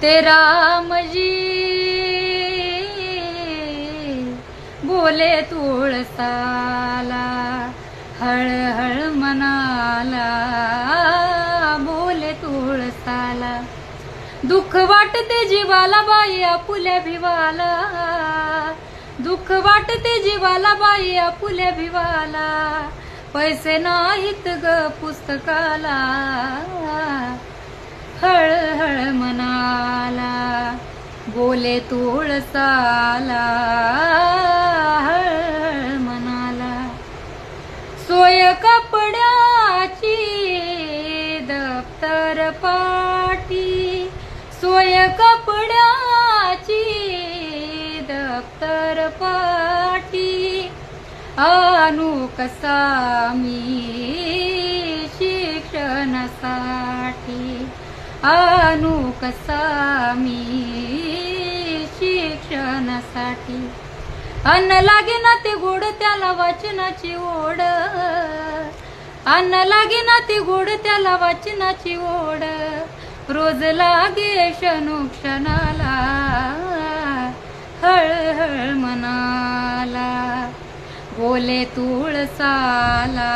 ते रामजी बोले तुळसाला, हळहळ मनाला बोले तुळसाला. दुःख वाटते जीवाला बाई आपुल्या भिवाला, दुःख वाटते जीवाला बाई आपुल्या भिवाला. पैसे नाहीत ग पुस्तकाला, हळहळ मनाला बोले तुळसाला, हळहळ मनाला. सोय कपड्याची दप्तर पाटी, सोय कपड्याची दप्तर पाटी. आणू कसा मी शिक्षणासाठी, आणू कसा मी शिक्षणासाठी. अन्न लागे ना ते गोड त्याला वाचनाची ओढ, अन्न लागे ना ते गोड त्याला वाचनाची ओढ. रोज लागे क्षणोक्षणाला, हळहळ मनाला बोले तुळसाला.